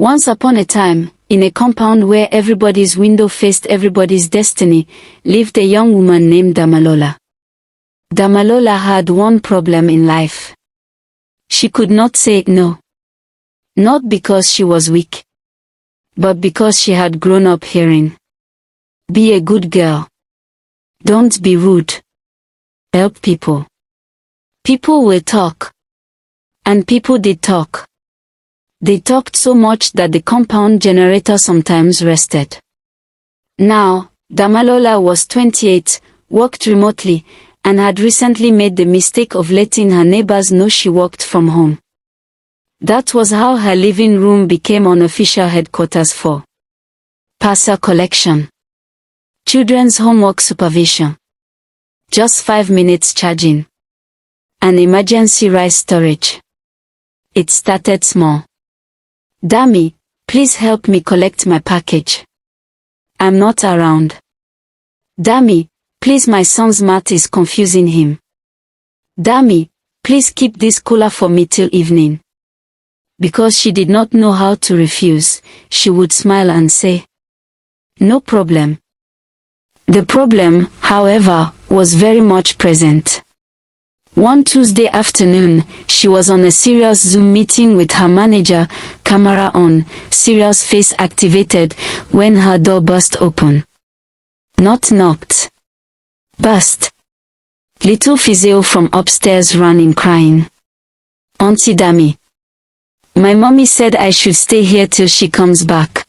Once upon a time, in a compound where everybody's window faced everybody's destiny, lived a young woman named Damalola. Damalola had one problem in life. She could not say no. Not because she was weak, but because she had grown up hearing, "Be a good girl. Don't be rude. Help people. People will talk." And people did talk. They talked so much that the compound generator sometimes rested. Now, Damalola was 28, worked remotely, and had recently made the mistake of letting her neighbors know she worked from home. That was how her living room became unofficial headquarters for parcel collection, children's homework supervision, just 5 minutes charging, and emergency rice storage. It started small. "Dami, please help me collect my package. I'm not around. Dami, please, my son's math is confusing him. Dami, please keep this cooler for me till evening." Because she did not know how to refuse, she would smile and say, "No problem." The problem, however, was very much present. One Tuesday afternoon, she was on a serious Zoom meeting with her manager, camera on, serious face activated, when her door burst open. Not knocked. Burst. Little Fizeo from upstairs ran in crying. "Auntie Dami. My mommy said I should stay here till she comes back."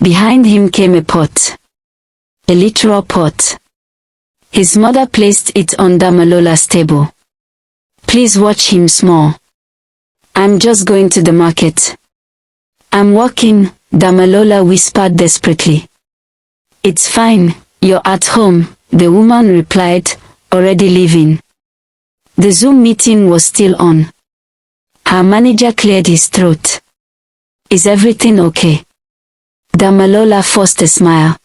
Behind him came a pot. A literal pot. His mother placed it on Damalola's table. "Please watch him small. I'm just going to the market." "I'm working," Damalola whispered desperately. "It's fine, you're at home," the woman replied, already leaving. The Zoom meeting was still on. Her manager cleared his throat. "Is everything okay?" Damalola forced a smile.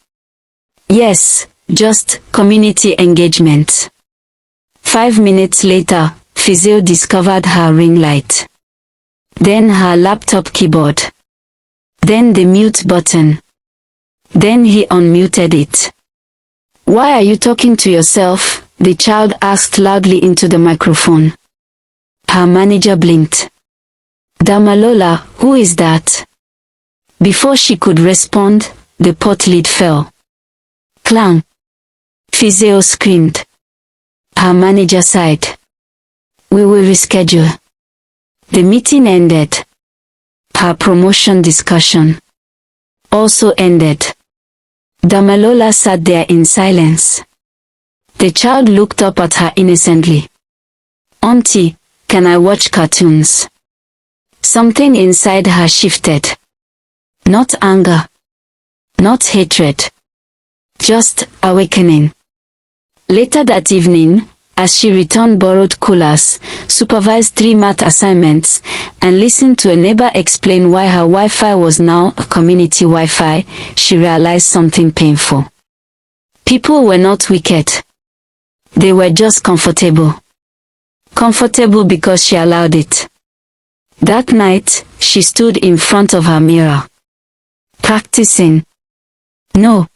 "Yes, just community engagement." 5 minutes later, Fizeo discovered her ring light. Then her laptop keyboard. Then the mute button. Then he unmuted it. "Why are you talking to yourself?" the child asked loudly into the microphone. Her manager blinked. "Damalola, who is that?" Before she could respond, the pot lid fell. Clang. Fizeo screamed. Her manager sighed. "We will reschedule." The meeting ended. Her promotion discussion also ended. Damalola sat there in silence. The child looked up at her innocently. "Auntie, can I watch cartoons?" Something inside her shifted. Not anger. Not hatred. Just awakening. Later that evening, as she returned borrowed coolers, supervised 3 math assignments, and listened to a neighbor explain why her Wi-Fi was now a community Wi-Fi, she realized something painful. People were not wicked. They were just comfortable. Comfortable because she allowed it. That night, she stood in front of her mirror. Practicing. No.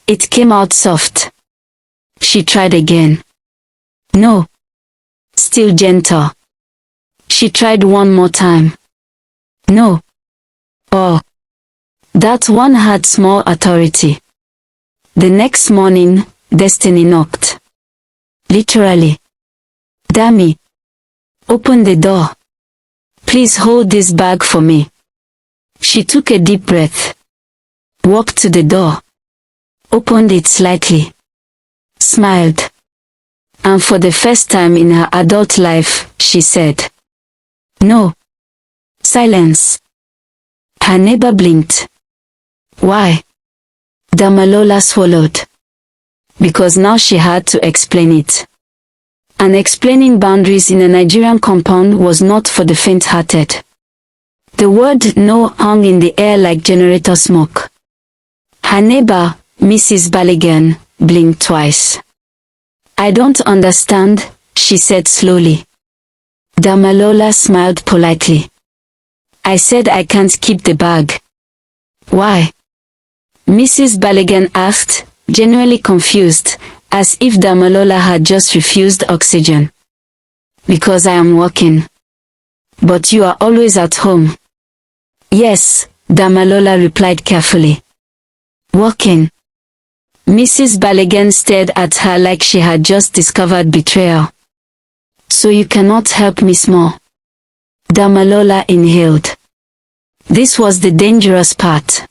It came out soft. She tried again. No. Still gentle. She tried one more time. No. Oh. That one had small authority. The next morning, destiny knocked. Literally. "Dami. Open the door. Please hold this bag for me." She took a deep breath. Walked to the door. Opened it slightly. Smiled. And for the first time in her adult life, she said, "No." Silence. Her neighbor blinked. Why? Damalola swallowed. Because now she had to explain it. And explaining boundaries in a Nigerian compound was not for the faint-hearted. The word "no" hung in the air like generator smoke. Her neighbor, Mrs. Baligan, blinked twice. "I don't understand," she said slowly. Damalola smiled politely. I said I can't keep the bag. Why? Mrs. Balogun asked, genuinely confused, as if Damalola had just refused oxygen. Because I am working. But you are always at home. Yes, Damalola replied carefully. Working. Mrs. Balogun stared at her like she had just discovered betrayal. So you cannot help me small. Damalola inhaled. This was the dangerous part.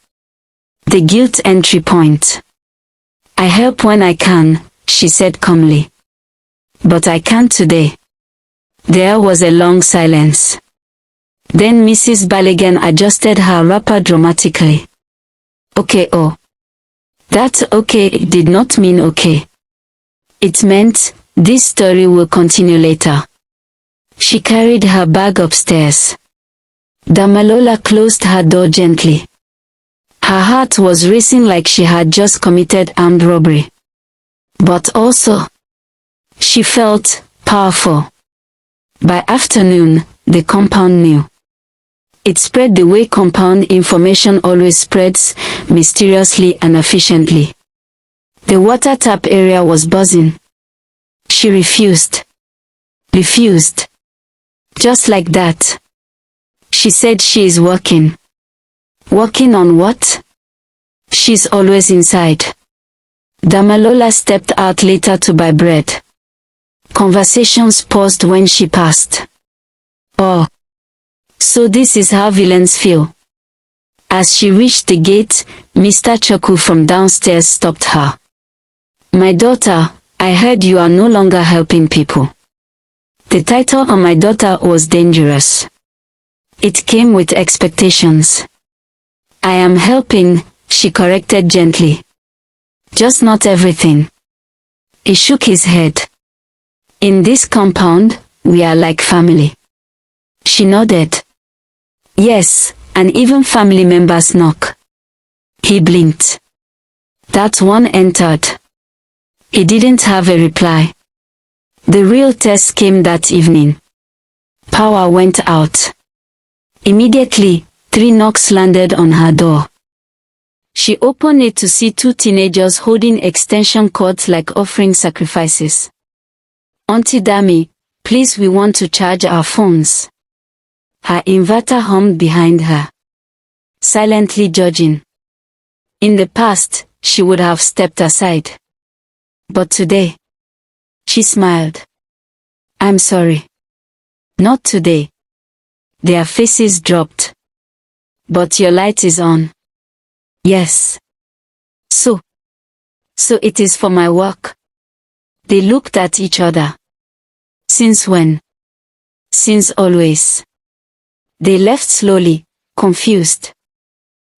The guilt entry point. I help when I can, she said calmly. But I can't today. There was a long silence. Then Mrs. Balogun adjusted her wrapper dramatically. Okay, oh. That okay did not mean okay. It meant, this story will continue later. She carried her bag upstairs. Damalola closed her door gently. Her heart was racing like she had just committed armed robbery. But also, she felt powerful. By afternoon, the compound knew. It spread the way compound information always spreads, mysteriously and efficiently. The water tap area was buzzing. She refused. Refused. Just like that. She said she is working. Working on what? She's always inside. Damalola stepped out later to buy bread. Conversations paused when she passed. Oh. So this is how villains feel. As she reached the gate, Mr. Choku from downstairs stopped her. My daughter, I heard you are no longer helping people. The title on my daughter was dangerous. It came with expectations. I am helping, she corrected gently. Just not everything. He shook his head. In this compound, we are like family. She nodded. Yes, and even family members knock. He blinked. That one entered. He didn't have a reply. The real test came that evening. Power went out. Immediately, 3 knocks landed on her door. She opened it to see 2 teenagers holding extension cords like offering sacrifices. Auntie Dami, please, we want to charge our phones. Her inverter hummed behind her, silently judging. In the past, she would have stepped aside. But today, she smiled. I'm sorry. Not today. Their faces dropped. But your light is on. Yes. So it is for my work. They looked at each other. Since when? Since always. They left slowly, confused.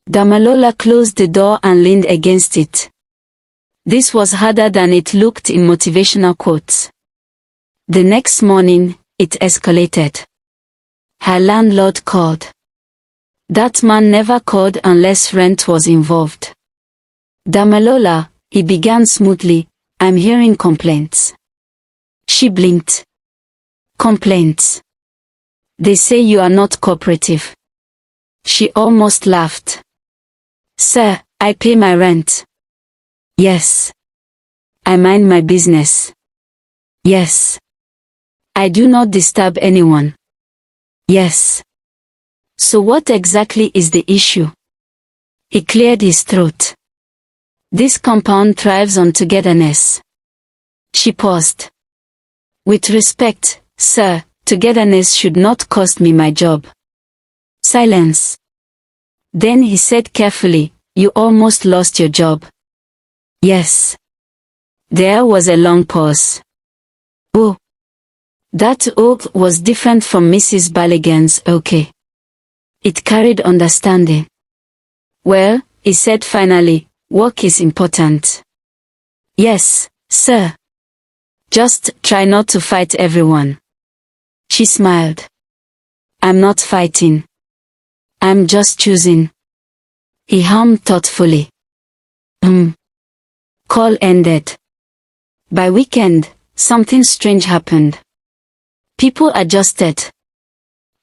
Damalola closed the door and leaned against it. This was harder than it looked in motivational quotes. The next morning, it escalated. Her landlord called. That man never called unless rent was involved. Damalola, he began smoothly, I'm hearing complaints. She blinked. Complaints. They say you are not cooperative. She almost laughed. Sir, I pay my rent. Yes. I mind my business. Yes. I do not disturb anyone. Yes. So what exactly is the issue? He cleared his throat. This compound thrives on togetherness. She paused. With respect, sir, togetherness should not cost me my job. Silence. Then he said carefully, you almost lost your job. Yes. There was a long pause. Oh. That oath was different from Mrs. Balogun's okay. It carried understanding. Well, he said finally, work is important. Yes, sir. Just try not to fight everyone. She smiled. I'm not fighting. I'm just choosing. He hummed thoughtfully. Call ended. By weekend, something strange happened. People adjusted.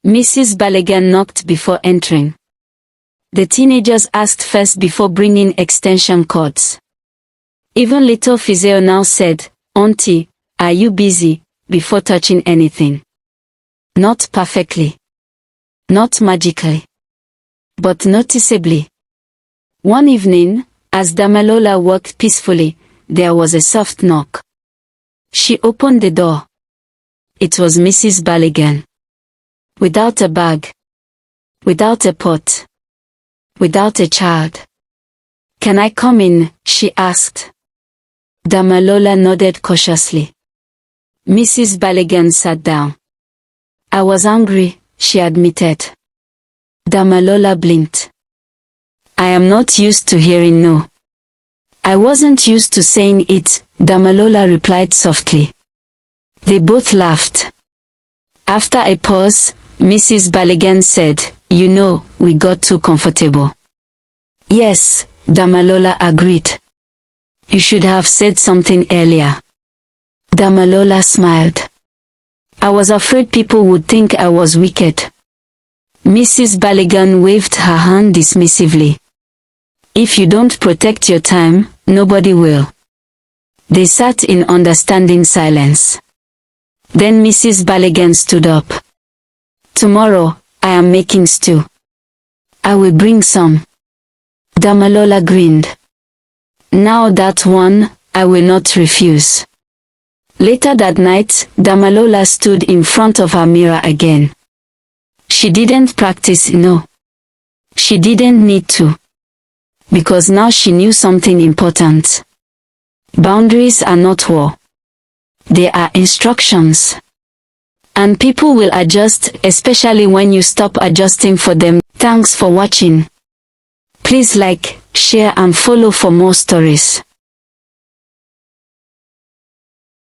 Mrs. Balogun knocked before entering. The teenagers asked first before bringing extension cords. Even little Fizeo now said, "Auntie, are you busy?" before touching anything. Not perfectly. Not magically. But noticeably. One evening, as Damalola worked peacefully, there was a soft knock. She opened the door. It was Mrs. Balogun. Without a bag. Without a pot. Without a child. "Can I come in?" she asked. Damalola nodded cautiously. Mrs. Balogun sat down. "I was hungry," she admitted. Damalola blinked. "I am not used to hearing no." "I wasn't used to saying it," Damalola replied softly. They both laughed. After a pause, Mrs. Balogun said, "You know, we got too comfortable." "Yes," Damalola agreed. "You should have said something earlier." Damalola smiled. "I was afraid people would think I was wicked." Mrs. Balogun waved her hand dismissively. "If you don't protect your time, nobody will." They sat in understanding silence. Then Mrs. Balogun stood up. "Tomorrow, I am making stew. I will bring some." Damalola grinned. "Now that one, I will not refuse." Later that night, Damalola stood in front of her mirror again. She didn't practice no. She didn't need to. Because now she knew something important. Boundaries are not war. They are instructions. And people will adjust, especially when you stop adjusting for them. Thanks for watching. Please like, share and follow for more stories.